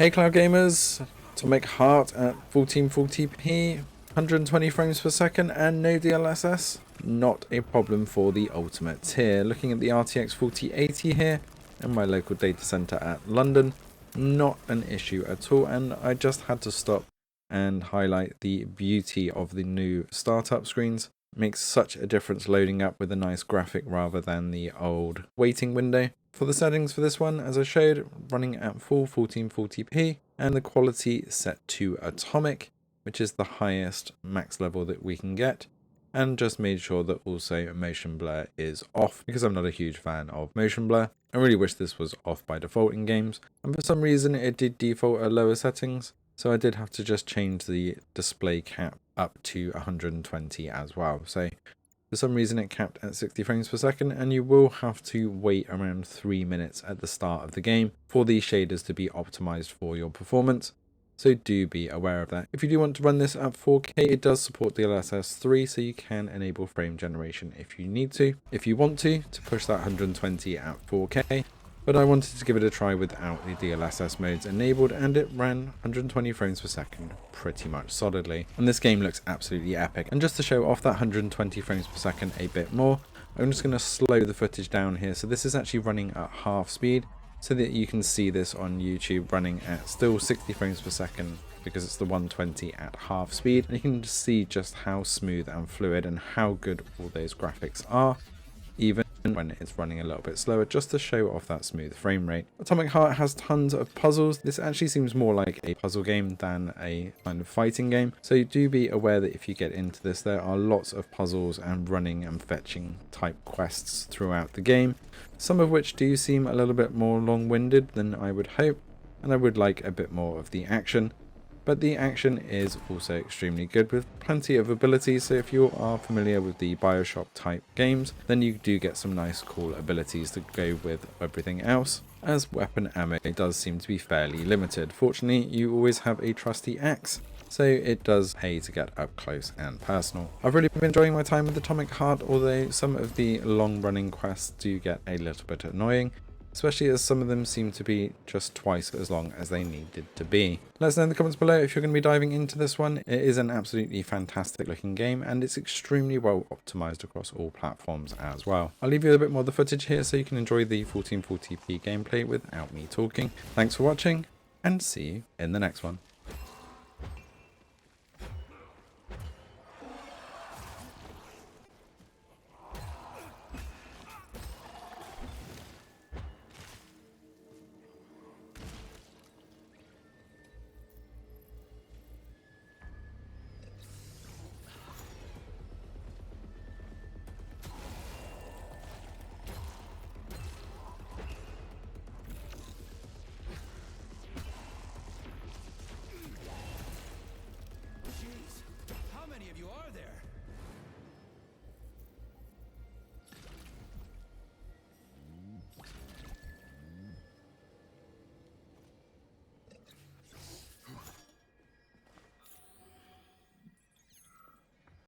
Hey Cloud Gamers, Atomic Heart at 1440p, 120 frames per second and no DLSS. Not a problem for the ultimate tier. Looking at the RTX 4080 here in my local data center at London, not an issue at all, and I just had to stop and highlight the beauty of the new startup screens. It makes such a difference loading up with a nice graphic rather than the old waiting window. For the settings for this one, as I showed, running at full 1440p and the quality set to Atomic, which is the highest max level that we can get, and just made sure that also motion blur is off because I'm not a huge fan of motion blur. I really wish this was off by default in games, and for some reason it did default at lower settings, so I did have to just change the display cap up to 120 as well. So for some reason it capped at 60 frames per second, and you will have to wait around 3 minutes at the start of the game for these shaders to be optimized for your performance. So do be aware of that. If you do want to run this at 4K, it does support DLSS 3, so you can enable frame generation if you need to. If you want to push that 120 at 4K. But I wanted to give it a try without the DLSS modes enabled, and it ran 120 frames per second pretty much solidly. And this game looks absolutely epic. And just to show off that 120 frames per second a bit more, I'm just going to slow the footage down here. So this is actually running at half speed, so that you can see this on YouTube running at still 60 frames per second because it's the 120 at half speed. And you can see just how smooth and fluid and how good all those graphics are, even when it's running a little bit slower, just to show off that smooth frame rate. Atomic Heart has tons of puzzles. This actually seems more like a puzzle game than a kind of fighting game, so do be aware that if you get into this, there are lots of puzzles and running and fetching type quests throughout the game, some of which do seem a little bit more long-winded than I would hope, and I would like a bit more of the action. But the action is also extremely good with plenty of abilities, so if you are familiar with the Bioshock type games, then you do get some nice cool abilities to go with everything else, as weapon ammo does seem to be fairly limited. Fortunately, you always have a trusty axe, so it does pay to get up close and personal. I've really been enjoying my time with Atomic Heart, although some of the long running quests do get a little bit annoying, especially as some of them seem to be just twice as long as they needed to be. Let us know in the comments below if you're going to be diving into this one. It is an absolutely fantastic looking game, and it's extremely well optimized across all platforms as well. I'll leave you a bit more of the footage here so you can enjoy the 1440p gameplay without me talking. Thanks for watching, and see you in the next one.